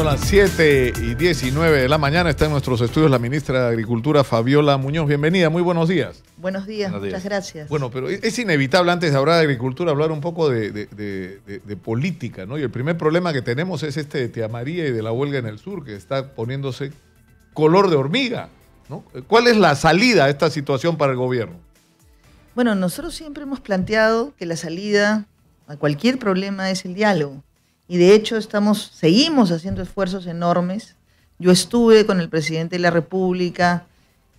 Son las 7:19 de la mañana. Está en nuestros estudios la ministra de Agricultura, Fabiola Muñoz. Bienvenida, muy buenos días. Buenos días, muchas gracias. Bueno, pero es inevitable, antes de hablar de agricultura, hablar un poco de política, ¿no? Y el primer problema que tenemos es este de Tía María y de la huelga en el sur, que está poniéndose color de hormiga, ¿no? ¿Cuál es la salida a esta situación para el gobierno? Bueno, nosotros siempre hemos planteado que la salida a cualquier problema es el diálogo. Y de hecho seguimos haciendo esfuerzos enormes. Yo estuve con el presidente de la República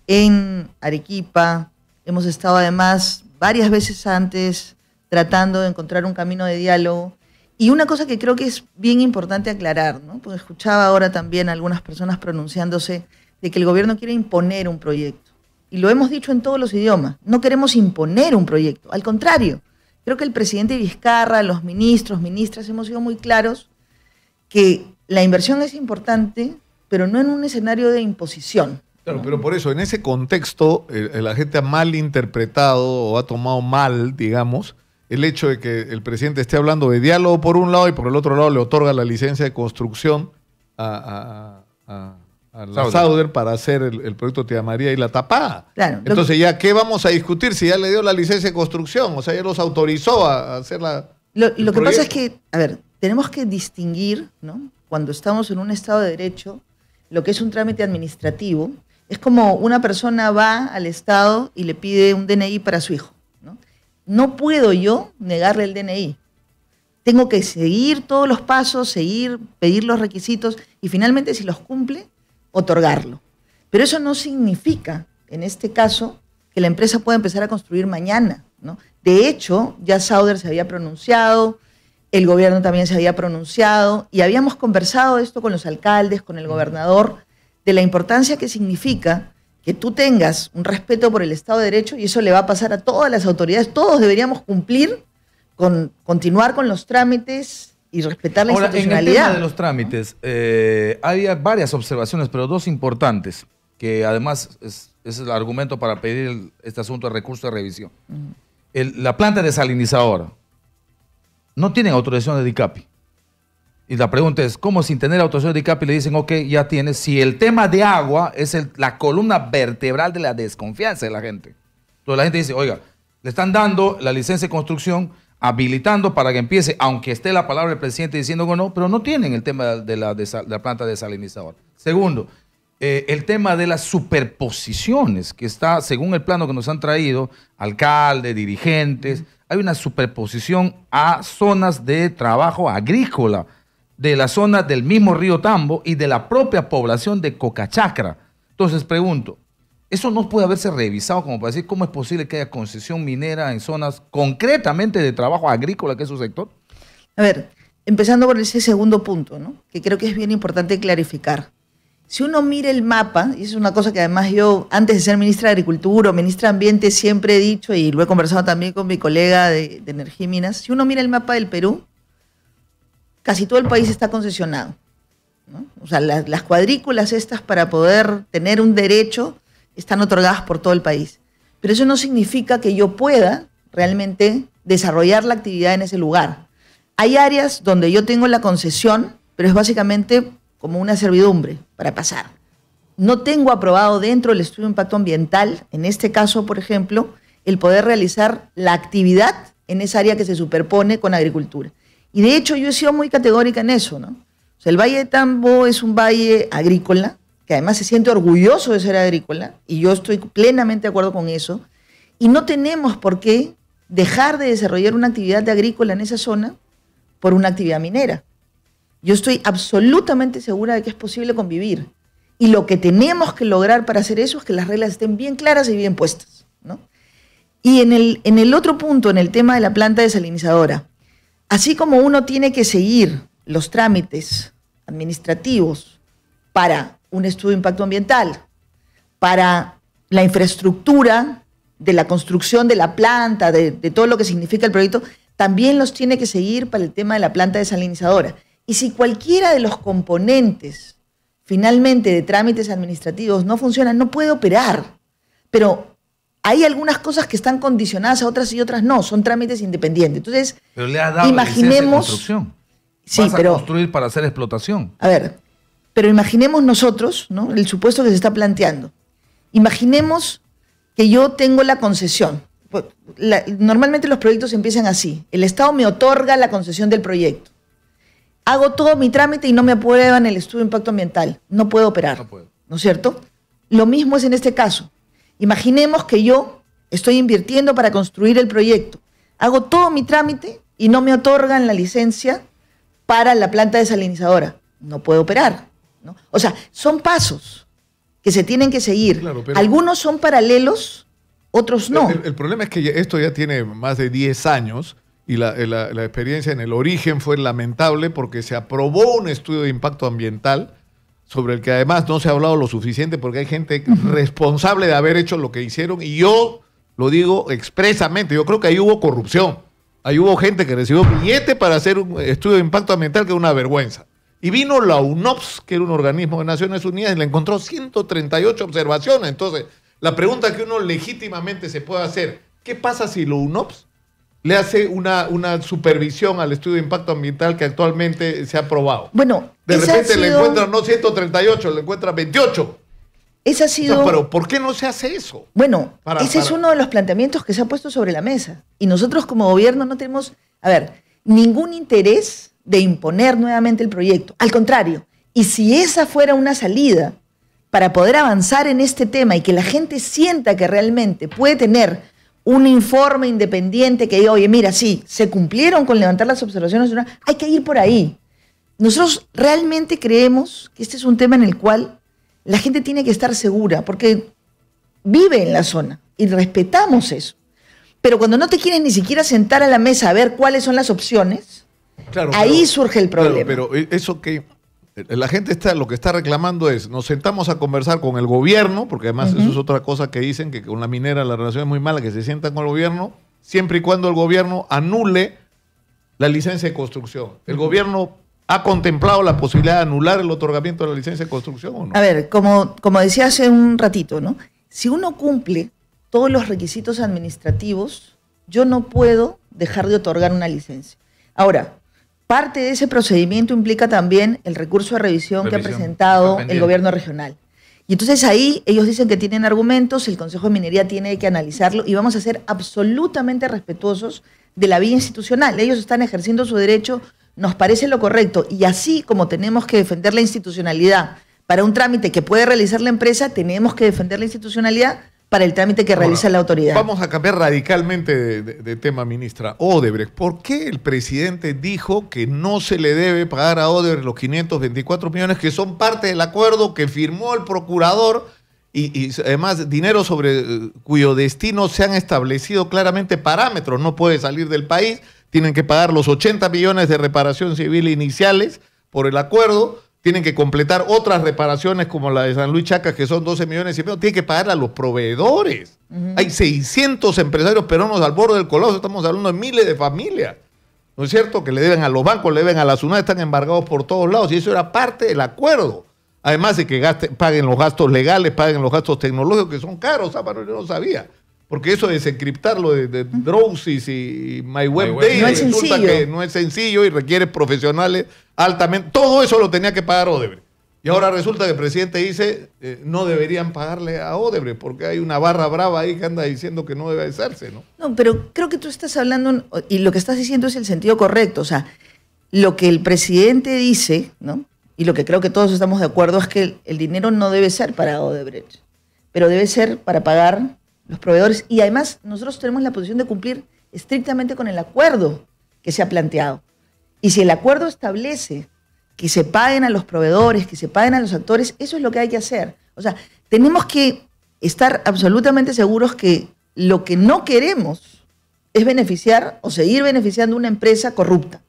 en Arequipa. Hemos estado además varias veces antes tratando de encontrar un camino de diálogo. Y una cosa que creo que es bien importante aclarar, ¿no? Porque escuchaba ahora también a algunas personas pronunciándose de que el gobierno quiere imponer un proyecto. Y lo hemos dicho en todos los idiomas. No queremos imponer un proyecto. Al contrario. Creo que el presidente Vizcarra, los ministros, ministras, hemos sido muy claros que la inversión es importante, pero no en un escenario de imposición. Claro, pero por eso, en ese contexto, la gente ha malinterpretado o ha tomado mal, digamos, el hecho de que el presidente esté hablando de diálogo por un lado y por el otro lado le otorga la licencia de construcción a la Sauder para hacer el proyecto Tía María y la Tapada. Claro, entonces ya, ¿qué vamos a discutir si ya le dio la licencia de construcción? O sea, ya los autorizó a hacer la... Lo que pasa es que, a ver, tenemos que distinguir, ¿no? Cuando estamos en un Estado de Derecho, lo que es un trámite administrativo, es como una persona va al Estado y le pide un DNI para su hijo, ¿no? No puedo yo negarle el DNI. Tengo que seguir todos los pasos, pedir los requisitos y finalmente, si los cumple, otorgarlo. Pero eso no significa, en este caso, que la empresa pueda empezar a construir mañana, ¿no? De hecho, ya Sauder se había pronunciado, el gobierno también se había pronunciado, y habíamos conversado esto con los alcaldes, con el gobernador, de la importancia que significa que tú tengas un respeto por el Estado de Derecho, y eso le va a pasar a todas las autoridades. Todos deberíamos cumplir, continuar con los trámites y respetar la institucionalidad. En el tema de los trámites, había varias observaciones, pero dos importantes, que además es el argumento para pedir este asunto de recurso de revisión. La planta desalinizadora no tienen autorización de DICAPI. Y la pregunta es, ¿cómo sin tener autorización de DICAPI le dicen, ok, ya tienes? Si el tema de agua es la columna vertebral de la desconfianza de la gente. Entonces la gente dice, oiga, le están dando la licencia de construcción, habilitando para que empiece, aunque esté la palabra del presidente diciendo que no, pero no tienen el tema de la planta desalinizadora. Segundo, el tema de las superposiciones, que está, según el plano que nos han traído, alcaldes, dirigentes, hay una superposición a zonas de trabajo agrícola, de la zona del mismo río Tambo y de la propia población de Cocachacra. Entonces pregunto, ¿eso no puede haberse revisado como para decir cómo es posible que haya concesión minera en zonas concretamente de trabajo agrícola, que es su sector? A ver, empezando por ese segundo punto, ¿no? Que creo que es bien importante clarificar. Si uno mira el mapa, y es una cosa que además yo, antes de ser ministra de Agricultura o ministra de Ambiente, siempre he dicho, y lo he conversado también con mi colega de Energía y Minas, si uno mira el mapa del Perú, casi todo el país está concesionado, ¿no? O sea, las cuadrículas estas para poder tener un derecho están otorgadas por todo el país. Pero eso no significa que yo pueda realmente desarrollar la actividad en ese lugar. Hay áreas donde yo tengo la concesión, pero es básicamente como una servidumbre para pasar. No tengo aprobado dentro del estudio de impacto ambiental, en este caso, por ejemplo, el poder realizar la actividad en esa área que se superpone con agricultura. Y de hecho yo he sido muy categórica en eso, ¿no? O sea, el Valle de Tambo es un valle agrícola, que además se siente orgulloso de ser agrícola, y yo estoy plenamente de acuerdo con eso, y no tenemos por qué dejar de desarrollar una actividad agrícola en esa zona por una actividad minera. Yo estoy absolutamente segura de que es posible convivir, y lo que tenemos que lograr para hacer eso es que las reglas estén bien claras y bien puestas, ¿no? Y en el otro punto, en el tema de la planta desalinizadora, así como uno tiene que seguir los trámites administrativos para un estudio de impacto ambiental, para la infraestructura de la construcción de la planta, de todo lo que significa el proyecto, también los tiene que seguir para el tema de la planta desalinizadora. Y si cualquiera de los componentes finalmente de trámites administrativos no funciona, no puede operar. Pero hay algunas cosas que están condicionadas a otras y otras no, son trámites independientes. Entonces, pero le ha dado imaginemos, licencia de construcción. Sí, vas a pero construir para hacer explotación. A ver, Pero imaginemos nosotros, ¿no?, el supuesto que se está planteando. Imaginemos que yo tengo la concesión. Normalmente los proyectos empiezan así. El Estado me otorga la concesión del proyecto. Hago todo mi trámite y no me aprueban el estudio de impacto ambiental. No puedo operar. No puedo. ¿No es cierto? Lo mismo es en este caso. Imaginemos que yo estoy invirtiendo para construir el proyecto. Hago todo mi trámite y no me otorgan la licencia para la planta desalinizadora. No puedo operar, ¿no? O sea, son pasos que se tienen que seguir. Claro, pero algunos son paralelos, otros no. El problema es que esto ya tiene más de 10 años y la experiencia en el origen fue lamentable porque se aprobó un estudio de impacto ambiental sobre el que además no se ha hablado lo suficiente porque hay gente responsable de haber hecho lo que hicieron, y yo lo digo expresamente, yo creo que ahí hubo corrupción. Ahí hubo gente que recibió billete para hacer un estudio de impacto ambiental que es una vergüenza. Y vino la UNOPS, que era un organismo de Naciones Unidas, y le encontró 138 observaciones. Entonces, la pregunta que uno legítimamente se puede hacer, ¿qué pasa si la UNOPS le hace una supervisión al estudio de impacto ambiental que actualmente se ha aprobado? Bueno, de repente le encuentran no 138, le encuentran 28. Ese ha sido... No, pero ¿por qué no se hace eso? Bueno, ese es uno de los planteamientos que se ha puesto sobre la mesa. Y nosotros como gobierno no tenemos, ningún interés de imponer nuevamente el proyecto. Al contrario, y si esa fuera una salida para poder avanzar en este tema y que la gente sienta que realmente puede tener un informe independiente que diga, oye, mira, sí, se cumplieron con levantar las observaciones, hay que ir por ahí. Nosotros realmente creemos que este es un tema en el cual la gente tiene que estar segura, porque vive en la zona y respetamos eso. Pero cuando no te quieres ni siquiera sentar a la mesa a ver cuáles son las opciones, claro, ahí surge el problema. Pero eso que la gente lo que está reclamando es, nos sentamos a conversar con el gobierno, porque además eso es otra cosa que dicen, que con la minera la relación es muy mala, que se sientan con el gobierno, siempre y cuando el gobierno anule la licencia de construcción. ¿El gobierno ha contemplado la posibilidad de anular el otorgamiento de la licencia de construcción o no? A ver, como decía hace un ratito, ¿no? Si uno cumple todos los requisitos administrativos, yo no puedo dejar de otorgar una licencia. Ahora, parte de ese procedimiento implica también el recurso de revisión que ha presentado el gobierno regional. Y entonces ahí ellos dicen que tienen argumentos, el Consejo de Minería tiene que analizarlo y vamos a ser absolutamente respetuosos de la vía institucional. Ellos están ejerciendo su derecho, nos parece lo correcto. Y así como tenemos que defender la institucionalidad para un trámite que puede realizar la empresa, tenemos que defender la institucionalidad para el trámite que realiza la autoridad. Vamos a cambiar radicalmente de tema, ministra. Odebrecht, ¿por qué el presidente dijo que no se le debe pagar a Odebrecht los 524 millones que son parte del acuerdo que firmó el procurador y además dinero sobre cuyo destino se han establecido claramente parámetros? No puede salir del país, tienen que pagar los 80 millones de reparación civil iniciales por el acuerdo, tienen que completar otras reparaciones como la de San Luis Chacas, que son 12 millones y medio, tienen que pagar a los proveedores. Hay 600 empresarios peruanos al borde del colapso, estamos hablando de miles de familias, ¿no es cierto? Que le deben a los bancos, le deben a la SUNAT, están embargados por todos lados, y eso era parte del acuerdo. Además de que paguen los gastos legales, paguen los gastos tecnológicos, que son caros, yo no sabía. Porque eso de desencriptarlo de Drowsys y MyWebDay no es resulta sencillo. que no es sencillo y requiere profesionales altamente. Todo eso lo tenía que pagar Odebrecht. Y ahora resulta que el presidente dice no deberían pagarle a Odebrecht porque hay una barra brava ahí que anda diciendo que no debe hacerse, ¿no? No, pero creo que tú estás hablando, y lo que estás diciendo es el sentido correcto. O sea, lo que el presidente dice, ¿no? Y lo que creo que todos estamos de acuerdo es que el dinero no debe ser para Odebrecht, pero debe ser para pagar los proveedores. Y además nosotros tenemos la posición de cumplir estrictamente con el acuerdo que se ha planteado. Y si el acuerdo establece que se paguen a los proveedores, que se paguen a los actores, eso es lo que hay que hacer. O sea, tenemos que estar absolutamente seguros que lo que no queremos es beneficiar o seguir beneficiando una empresa corrupta.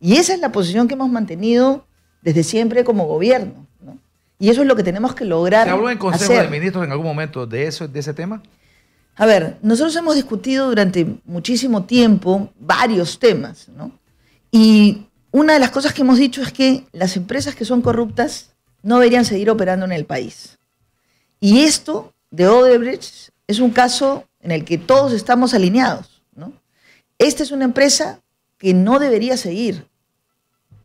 Y esa es la posición que hemos mantenido desde siempre como gobierno, ¿no? Y eso es lo que tenemos que lograr hacer. ¿Se habló en Consejo de Ministros en algún momento de ese tema? A ver, nosotros hemos discutido durante muchísimo tiempo varios temas, ¿no? Y una de las cosas que hemos dicho es que las empresas que son corruptas no deberían seguir operando en el país. Y esto de Odebrecht es un caso en el que todos estamos alineados, ¿no? Esta es una empresa que no debería seguir.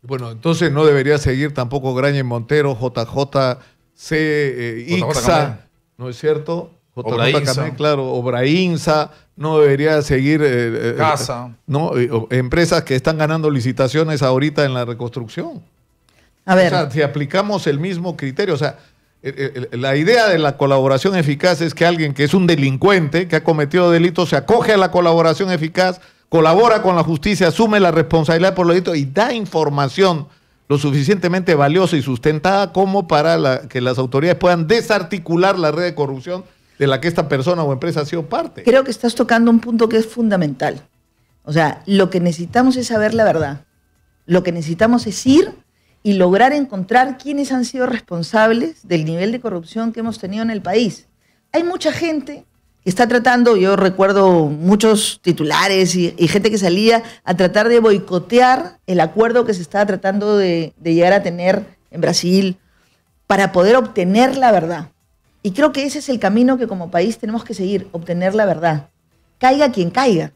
Bueno, entonces no debería seguir tampoco Graña y Montero, JJC, IXA, ¿no es cierto? Obrainsa. Claro, Obrainsa, no debería seguir Casa. ¿no? Empresas que están ganando licitaciones ahorita en la reconstrucción. A ver. O sea, si aplicamos el mismo criterio, o sea, la idea de la colaboración eficaz es que alguien que es un delincuente, que ha cometido delitos, se acoge a la colaboración eficaz, colabora con la justicia, asume la responsabilidad por los delitos y da información lo suficientemente valiosa y sustentada como para que las autoridades puedan desarticular la red de corrupción de la que esta persona o empresa ha sido parte. Creo que estás tocando un punto que es fundamental. O sea, lo que necesitamos es saber la verdad. Lo que necesitamos es ir y lograr encontrar quiénes han sido responsables del nivel de corrupción que hemos tenido en el país. Hay mucha gente que está tratando, yo recuerdo muchos titulares y gente que salía a tratar de boicotear el acuerdo que se estaba tratando de llegar a tener en Brasil para poder obtener la verdad. Y creo que ese es el camino que como país tenemos que seguir, obtener la verdad. Caiga quien caiga.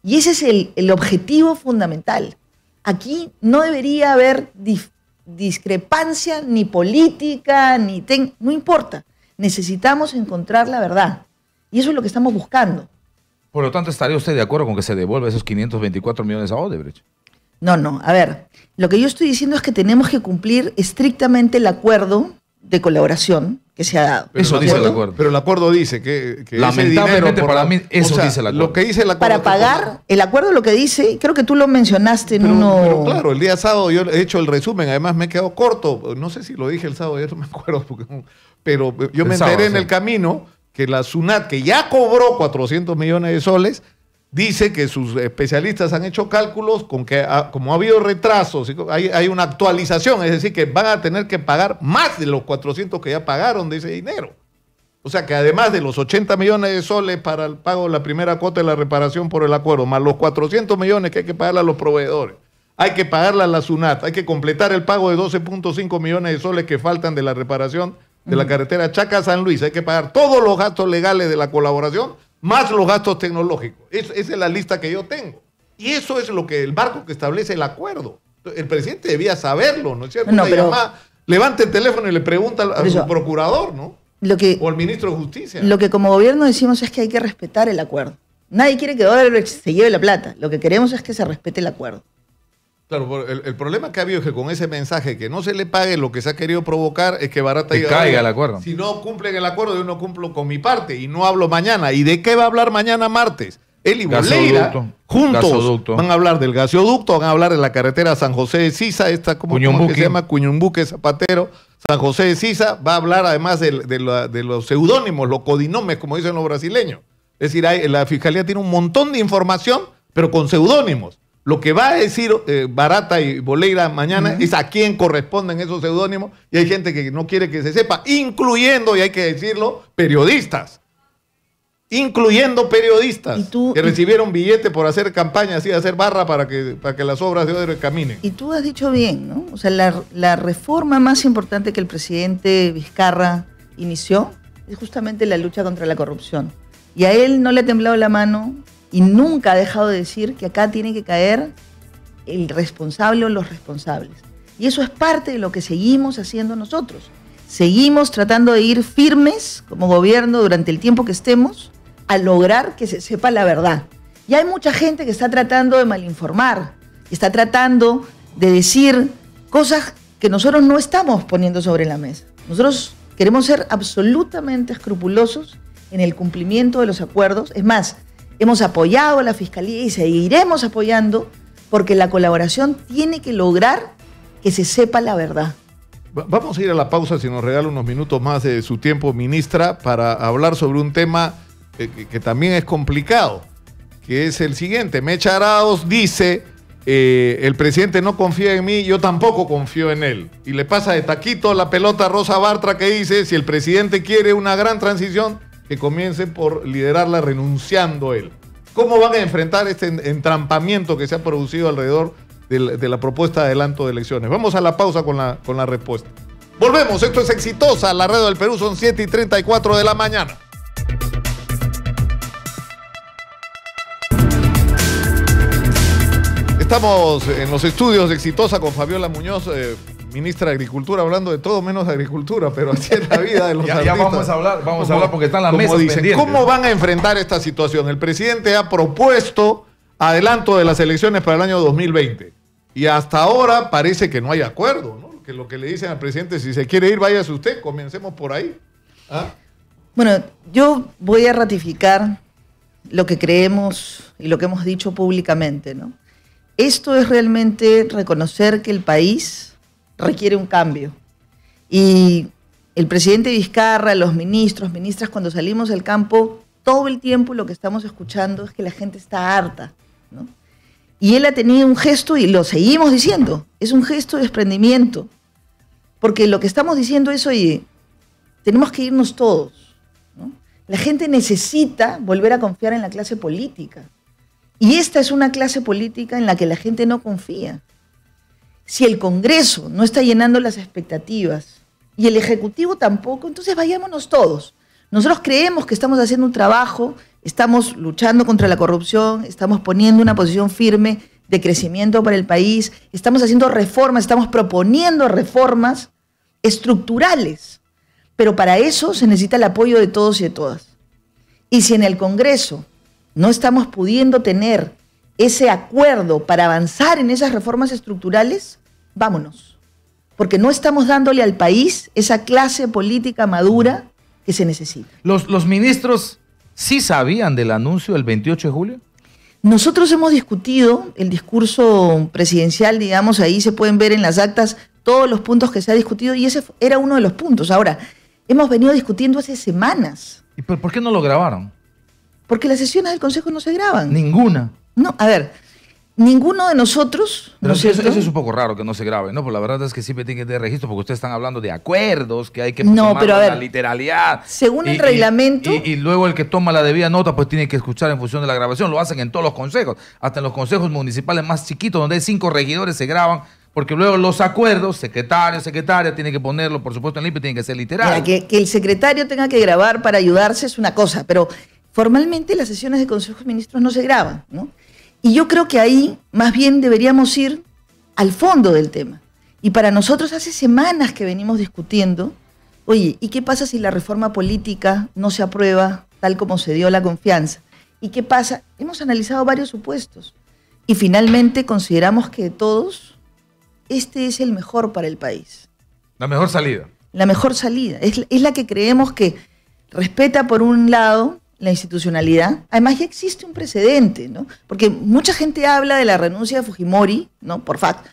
Y ese es el objetivo fundamental. Aquí no debería haber discrepancia ni política, no importa. Necesitamos encontrar la verdad. Y eso es lo que estamos buscando. Por lo tanto, ¿estaría usted de acuerdo con que se devuelva esos 524 millones a Odebrecht? No. A ver, lo que yo estoy diciendo es que tenemos que cumplir estrictamente el acuerdo de colaboración que se ha dado. Eso dice el acuerdo. Pero el acuerdo dice que lamentablemente para mí eso dice el acuerdo. Lo que dice el acuerdo para pagar, el acuerdo lo que dice, creo que tú lo mencionaste en Pero claro, el día sábado yo he hecho el resumen, además me he quedado corto. No sé si lo dije el sábado, ya no me acuerdo. Pero yo me enteré en el camino que la SUNAT, que ya cobró 400 millones de soles, dice que sus especialistas han hecho cálculos con que como ha habido retrasos, hay una actualización, es decir, que van a tener que pagar más de los 400 que ya pagaron de ese dinero. O sea que además de los 80 millones de soles para el pago de la primera cuota de la reparación por el acuerdo, más los 400 millones que hay que pagarle a los proveedores, hay que pagarle a la SUNAT, hay que completar el pago de 12.5 millones de soles que faltan de la reparación de la carretera Chaca-San Luis, hay que pagar todos los gastos legales de la colaboración, más los gastos tecnológicos. Esa es la lista que yo tengo. Y eso es lo que el marco que establece el acuerdo. El presidente debía saberlo, ¿no es cierto? No, pero levanta el teléfono y le pregunta a su procurador, ¿no? O al ministro de Justicia. Lo que como gobierno decimos es que hay que respetar el acuerdo. Nadie quiere que Odebrecht se lleve la plata. Lo que queremos es que se respete el acuerdo. Claro, el problema que ha habido es que con ese mensaje que no se le pague lo que se ha querido provocar es que Barata diga, caiga el acuerdo. Si no cumplen el acuerdo, yo no cumplo con mi parte y no hablo mañana. ¿Y de qué va a hablar mañana martes? Él y Boleira juntos van a hablar del gasoducto, van a hablar de la carretera San José de Sisa, ¿cómo que se llama? Cuñumbuque Zapatero, San José de Sisa, va a hablar además de los seudónimos, los codinomes, como dicen los brasileños. Es decir, la Fiscalía tiene un montón de información, pero con seudónimos. Lo que va a decir Barata y Boleira mañana es a quién corresponden esos seudónimos y hay gente que no quiere que se sepa, incluyendo, y hay que decirlo, periodistas. Incluyendo periodistas que recibieron billete por hacer campaña, así, hacer barra para que las obras de Odebrecht caminen. Y tú has dicho bien, ¿no? O sea, la reforma más importante que el presidente Vizcarra inició es justamente la lucha contra la corrupción. Y a él no le ha temblado la mano y nunca ha dejado de decir que acá tiene que caer el responsable o los responsables. Y eso es parte de lo que seguimos haciendo nosotros. Seguimos tratando de ir firmes como gobierno durante el tiempo que estemos a lograr que se sepa la verdad. Y hay mucha gente que está tratando de malinformar, está tratando de decir cosas que nosotros no estamos poniendo sobre la mesa. Nosotros queremos ser absolutamente escrupulosos en el cumplimiento de los acuerdos. Es más, hemos apoyado a la Fiscalía y seguiremos apoyando porque la colaboración tiene que lograr que se sepa la verdad. Vamos a ir a la pausa, si nos regala unos minutos más de su tiempo, ministra, para hablar sobre un tema que también es complicado, que es el siguiente. Mecha Arauz dice, el presidente no confía en mí, yo tampoco confío en él. Y le pasa de taquito la pelota a Rosa Bartra, que dice, si el presidente quiere una gran transición, que comience por liderarla renunciando él. ¿Cómo van a enfrentar este entrampamiento que se ha producido alrededor de la propuesta de adelanto de elecciones? Vamos a la pausa con la respuesta. Volvemos, esto es Exitosa, la radio del Perú, son 7:34 de la mañana. Estamos en los estudios de Exitosa con Fabiola Muñoz, ministra de Agricultura, hablando de todo menos de agricultura, pero así es la vida de los ya artistas. vamos a hablar porque están las mesas pendientes. ¿Cómo van a enfrentar esta situación? El presidente ha propuesto adelanto de las elecciones para el año 2020 y hasta ahora parece que no hay acuerdo, ¿no? Que lo que le dicen al presidente, si se quiere ir, váyase usted, comencemos por ahí. ¿Ah? Bueno, yo voy a ratificar lo que creemos y lo que hemos dicho públicamente, ¿no? Esto es realmente reconocer que el país requiere un cambio. Y el presidente Vizcarra, los ministros, ministras, cuando salimos al campo, todo el tiempo lo que estamos escuchando es que la gente está harta, ¿no? Y él ha tenido un gesto, y lo seguimos diciendo, es un gesto de desprendimiento. Porque lo que estamos diciendo es, oye, tenemos que irnos todos, ¿no? La gente necesita volver a confiar en la clase política. Y esta es una clase política en la que la gente no confía. Si el Congreso no está llenando las expectativas y el Ejecutivo tampoco, entonces vayámonos todos. Nosotros creemos que estamos haciendo un trabajo, estamos luchando contra la corrupción, estamos poniendo una posición firme de crecimiento para el país, estamos haciendo reformas, estamos proponiendo reformas estructurales. Pero para eso se necesita el apoyo de todos y de todas. Y si en el Congreso no estamos pudiendo tener ese acuerdo para avanzar en esas reformas estructurales, vámonos. Porque no estamos dándole al país esa clase política madura que se necesita. ¿Los ministros sí sabían del anuncio del 28 de julio? Nosotros hemos discutido el discurso presidencial, digamos, ahí se pueden ver en las actas todos los puntos que se ha discutido y ese era uno de los puntos. Ahora, hemos venido discutiendo hace semanas. ¿Y por qué no lo grabaron? Porque las sesiones del Consejo no se graban. Ninguna. No, a ver, ninguno de nosotros... Pero ¿no eso es un poco raro que no se grabe, ¿no? Pues la verdad es que siempre tiene que tener registro porque ustedes están hablando de acuerdos, que hay que no, pero a ver, la literalidad. Según el reglamento... Y luego el que toma la debida nota pues tiene que escuchar en función de la grabación. Lo hacen en todos los consejos, hasta en los consejos municipales más chiquitos, donde hay 5 regidores se graban, porque luego los acuerdos, secretaria, tiene que ponerlo, por supuesto, en limpio, tiene que ser literal. Mira, que el secretario tenga que grabar para ayudarse es una cosa, pero formalmente las sesiones de Consejo de Ministros no se graban, ¿no? Y yo creo que ahí más bien deberíamos ir al fondo del tema. Y para nosotros hace semanas que venimos discutiendo, oye, ¿y qué pasa si la reforma política no se aprueba tal como se dio la confianza? ¿Y qué pasa? Hemos analizado varios supuestos y finalmente consideramos que de todos, este es el mejor para el país. La mejor salida. La mejor salida. Es la que creemos que respeta por un lado la institucionalidad. Además ya existe un precedente, ¿no? Porque mucha gente habla de la renuncia de Fujimori, ¿no? Por fact.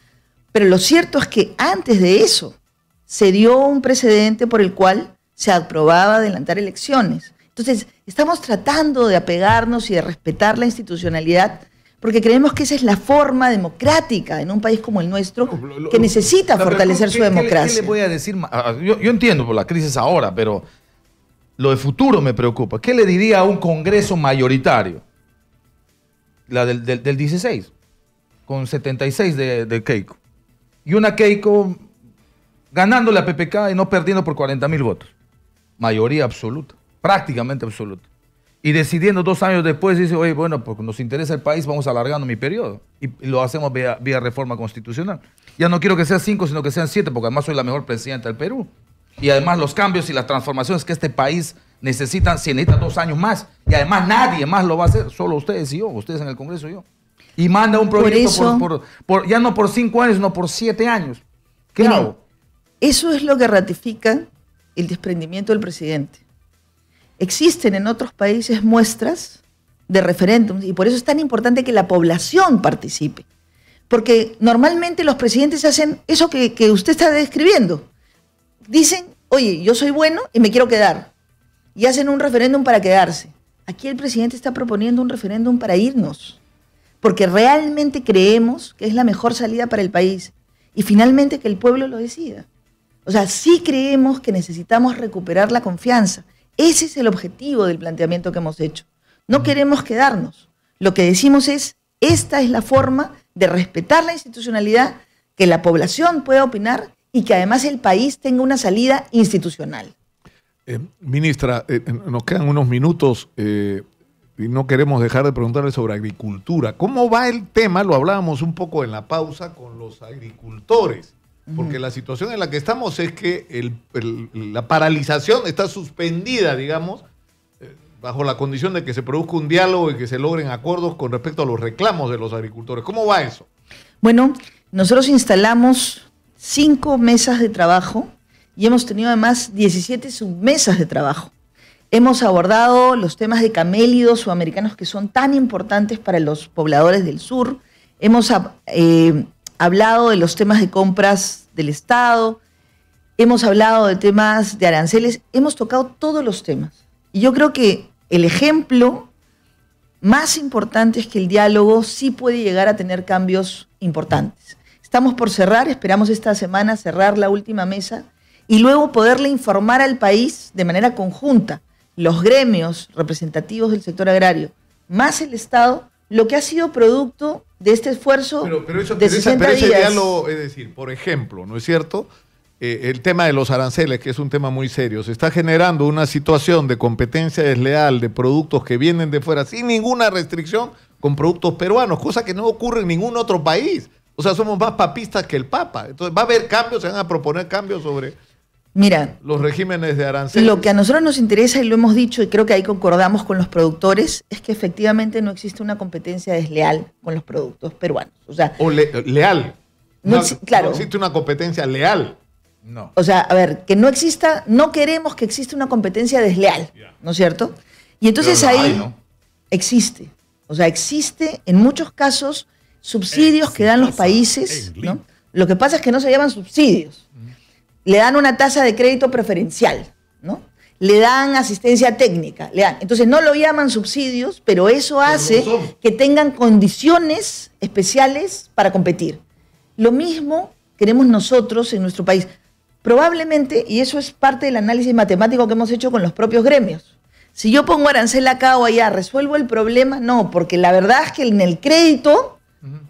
Pero lo cierto es que antes de eso se dio un precedente por el cual se aprobaba adelantar elecciones. Entonces, estamos tratando de apegarnos y de respetar la institucionalidad porque creemos que esa es la forma democrática en un país como el nuestro que necesita fortalecer su democracia. ¿Qué le voy a decir? Yo entiendo por la crisis ahora, pero lo de futuro me preocupa. ¿Qué le diría a un Congreso mayoritario? La del 16, con 76 de Keiko. Y una Keiko ganándole a PPK y no perdiendo por 40.000 votos. Mayoría absoluta, prácticamente absoluta. Y decidiendo 2 años después, dice, oye, bueno, porque nos interesa el país, vamos alargando mi periodo. Y lo hacemos vía reforma constitucional. Ya no quiero que sean 5, sino que sean 7, porque además soy la mejor presidenta del Perú. Y además los cambios y las transformaciones que este país necesita 2 años más. Y además nadie más lo va a hacer, solo ustedes y yo, ustedes en el Congreso y yo. Y manda un proyecto ya no por 5 años, sino por 7 años. ¿Qué hago? Eso es lo que ratifica el desprendimiento del presidente. Existen en otros países muestras de referéndums y por eso es tan importante que la población participe. Porque normalmente los presidentes hacen eso que usted está describiendo. Dicen, oye, yo soy bueno y me quiero quedar. Y hacen un referéndum para quedarse. Aquí el presidente está proponiendo un referéndum para irnos. Porque realmente creemos que es la mejor salida para el país. Y finalmente que el pueblo lo decida. O sea, sí creemos que necesitamos recuperar la confianza. Ese es el objetivo del planteamiento que hemos hecho. No queremos quedarnos. Lo que decimos es, esta es la forma de respetar la institucionalidad, que la población pueda opinar y que además el país tenga una salida institucional. Ministra, nos quedan unos minutos. y no queremos dejar de preguntarle sobre agricultura. ¿Cómo va el tema? Lo hablábamos un poco en la pausa con los agricultores. Porque la situación en la que estamos es que la paralización está suspendida, digamos, bajo la condición de que se produzca un diálogo y que se logren acuerdos con respecto a los reclamos de los agricultores. ¿Cómo va eso? Bueno, nosotros instalamos 5 mesas de trabajo y hemos tenido además 17 submesas de trabajo. Hemos abordado los temas de camélidos sudamericanos que son tan importantes para los pobladores del sur. Hemos hablado de los temas de compras del Estado, hemos hablado de temas de aranceles, hemos tocado todos los temas. Y yo creo que el ejemplo más importante es que el diálogo sí puede llegar a tener cambios importantes. Estamos por cerrar, esperamos esta semana cerrar la última mesa y luego poderle informar al país de manera conjunta, los gremios representativos del sector agrario, más el Estado, lo que ha sido producto de este esfuerzo de 60 días. Ese diálogo, es decir, por ejemplo, ¿no es cierto? El tema de los aranceles, que es un tema muy serio, se está generando una situación de competencia desleal de productos que vienen de fuera sin ninguna restricción con productos peruanos, cosa que no ocurre en ningún otro país. O sea, somos más papistas que el Papa. Entonces, ¿va a haber cambios? ¿Se van a proponer cambios sobre los regímenes de aranceles? Lo que a nosotros nos interesa, y lo hemos dicho, y creo que ahí concordamos con los productores, es que efectivamente no existe una competencia desleal con los productos peruanos. O sea, leal. Claro. No existe una competencia leal. No. O sea, a ver, que no exista, no queremos que exista una competencia desleal, ¿no es cierto? Y entonces ahí existe. O sea, existe en muchos casos subsidios que dan los países, ¿no? Lo que pasa es que no se llaman subsidios. Le dan una tasa de crédito preferencial, ¿no? Le dan asistencia técnica, entonces no lo llaman subsidios, pero eso hace que tengan condiciones especiales para competir. Lo mismo queremos nosotros en nuestro país. Probablemente, y eso es parte del análisis matemático que hemos hecho con los propios gremios, si yo pongo arancel acá o allá, ¿resuelvo el problema? No, porque la verdad es que en el crédito,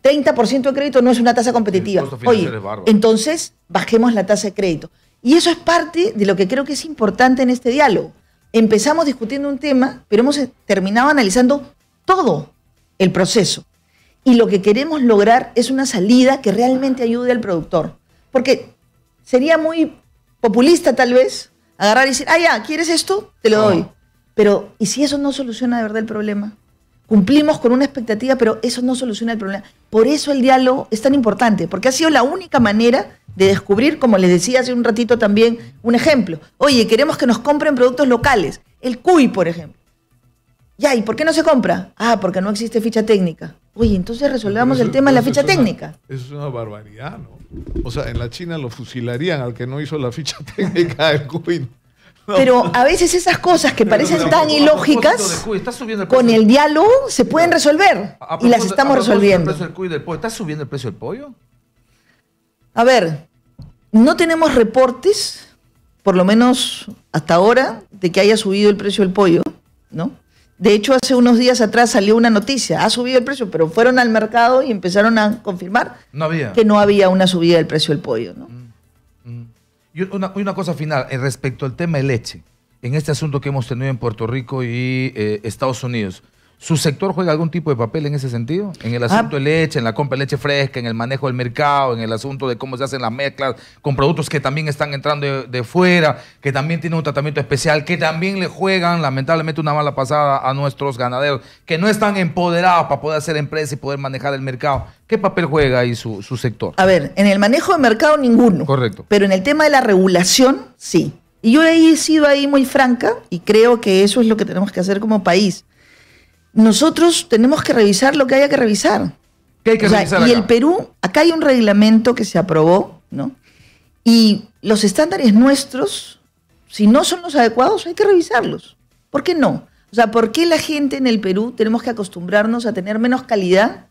30% de crédito no es una tasa competitiva. Oye, entonces bajemos la tasa de crédito. Y eso es parte de lo que creo que es importante en este diálogo. Empezamos discutiendo un tema, pero hemos terminado analizando todo el proceso. Y lo que queremos lograr es una salida que realmente ayude al productor. Porque sería muy populista tal vez agarrar y decir, ya, ¿quieres esto? Te lo doy. Pero, ¿y si eso no soluciona de verdad el problema? Cumplimos con una expectativa, pero eso no soluciona el problema. Por eso el diálogo es tan importante, porque ha sido la única manera de descubrir, como les decía hace un ratito también, un ejemplo. Oye, queremos que nos compren productos locales. El cuy, por ejemplo. Ya, ¿y por qué no se compra? Porque no existe ficha técnica. Oye, entonces resolvamos el tema de la ficha técnica. Eso es una barbaridad, ¿no? O sea, en la China lo fusilarían al que no hizo la ficha técnica del cuy. No. Pero a veces esas cosas que parecen tan ilógicas, con el diálogo se pueden resolver. Y las estamos resolviendo. ¿Estás subiendo el precio del pollo? A ver, no tenemos reportes, por lo menos hasta ahora, de que haya subido el precio del pollo, ¿no? De hecho, hace unos días atrás salió una noticia, ha subido el precio, pero fueron al mercado y empezaron a confirmar que no había una subida del precio del pollo, ¿no? Y una cosa final, respecto al tema de leche, en este asunto que hemos tenido en Puerto Rico y Estados Unidos, ¿su sector juega algún tipo de papel en ese sentido? En el asunto de leche, en la compra de leche fresca, en el manejo del mercado, en el asunto de cómo se hacen las mezclas con productos que también están entrando de fuera, que también tienen un tratamiento especial, que también le juegan lamentablemente una mala pasada a nuestros ganaderos, que no están empoderados para poder hacer empresa y poder manejar el mercado. ¿Qué papel juega ahí su sector? A ver, en el manejo de mercado ninguno. Correcto. Pero en el tema de la regulación, sí. Y yo he sido ahí muy franca y creo que eso es lo que tenemos que hacer como país. Nosotros tenemos que revisar lo que haya que revisar. ¿Qué hay que revisar y acá? el Perú, acá hay un reglamento que se aprobó, ¿no? Y los estándares nuestros, si no son los adecuados, hay que revisarlos. ¿Por qué no? O sea, ¿por qué la gente en el Perú tenemos que acostumbrarnos a tener menos calidad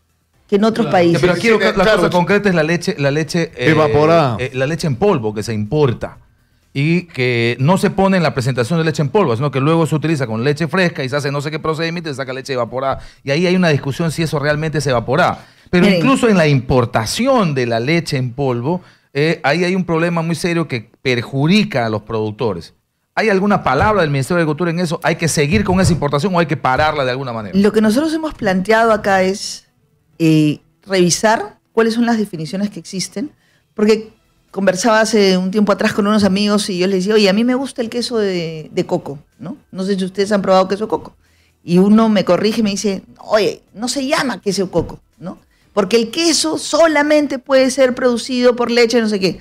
que en otros países? Pero aquí la cosa concreta es la leche evaporada. La leche en polvo que se importa. Y que no se pone en la presentación de leche en polvo, sino que luego se utiliza con leche fresca y se hace no sé qué procedimiento y se saca leche evaporada. Y ahí hay una discusión si eso realmente es evaporada. Pero incluso en la importación de la leche en polvo, ahí hay un problema muy serio que perjudica a los productores. ¿Hay alguna palabra del Ministerio de Agricultura en eso? ¿Hay que seguir con esa importación o hay que pararla de alguna manera? Lo que nosotros hemos planteado acá es revisar cuáles son las definiciones que existen, porque conversaba hace un tiempo atrás con unos amigos y yo les decía, oye, a mí me gusta el queso de coco, ¿no? No sé si ustedes han probado queso de coco. Y uno me corrige y me dice, oye, no se llama queso de coco, ¿no? Porque el queso solamente puede ser producido por leche, no sé qué.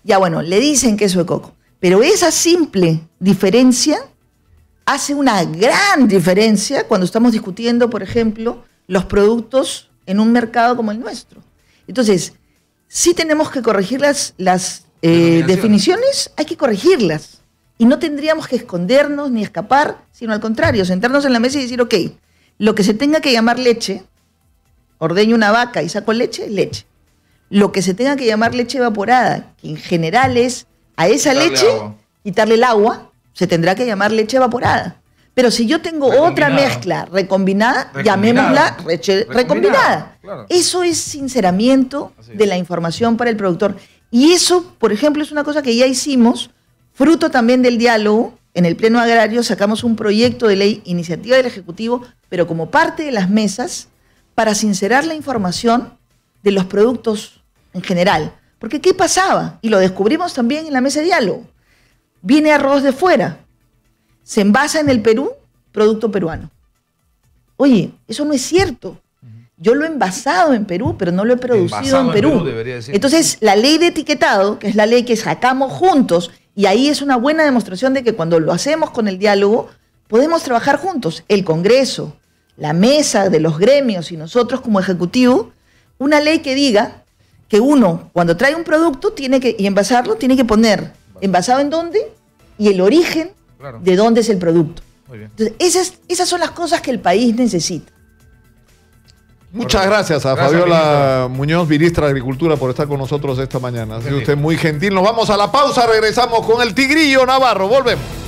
Ya bueno, le dicen queso de coco. Pero esa simple diferencia hace una gran diferencia cuando estamos discutiendo, por ejemplo, los productos en un mercado como el nuestro. Entonces, sí tenemos que corregir las definiciones, hay que corregirlas. Y no tendríamos que escondernos ni escapar, sino al contrario, sentarnos en la mesa y decir, ok, lo que se tenga que llamar leche, ordeño una vaca y saco leche, leche. Lo que se tenga que llamar leche evaporada, que en general es a esa leche, quitarle el agua, se tendrá que llamar leche evaporada. Pero si yo tengo otra mezcla recombinada, llamémosla leche recombinada. Claro. Eso es sinceramiento de la información para el productor. Y eso, por ejemplo, es una cosa que ya hicimos, fruto también del diálogo. En el Pleno Agrario sacamos un proyecto de ley, iniciativa del Ejecutivo, pero como parte de las mesas, para sincerar la información de los productos en general. Porque ¿qué pasaba? Y lo descubrimos también en la mesa de diálogo. Viene arroz de fuera, se envasa en el Perú, producto peruano. Oye, eso no es cierto. Yo lo he envasado en Perú, pero no lo he producido en Perú. Entonces, la ley de etiquetado, que es la ley que sacamos juntos, y ahí es una buena demostración de que cuando lo hacemos con el diálogo, podemos trabajar juntos. El Congreso, la mesa de los gremios y nosotros como Ejecutivo, una ley que diga que uno, cuando trae un producto y envasarlo, tiene que poner envasado en dónde y el origen de dónde es el producto. Muy bien. Entonces, esas son las cosas que el país necesita. Muchas gracias a Fabiola Muñoz, ministra de Agricultura, por estar con nosotros esta mañana. Ha sido usted muy gentil. Nos vamos a la pausa, regresamos con el Tigrillo Navarro. Volvemos.